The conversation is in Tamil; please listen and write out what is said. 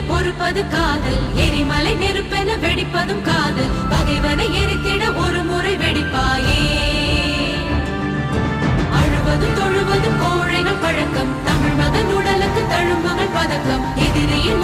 பொறுப்பது காதல், எரிமலை நெருப்பென வெடிப்பதும் காதல், பகைவனை எரித்திட ஒரு முறை வெடிப்பாயே. அழுவதும் தொழுவதும் கோழைகள் பழக்கம், தமிழ் மகன் உடலுக்கு தழும்புகள் பதக்கம், எதிரியின்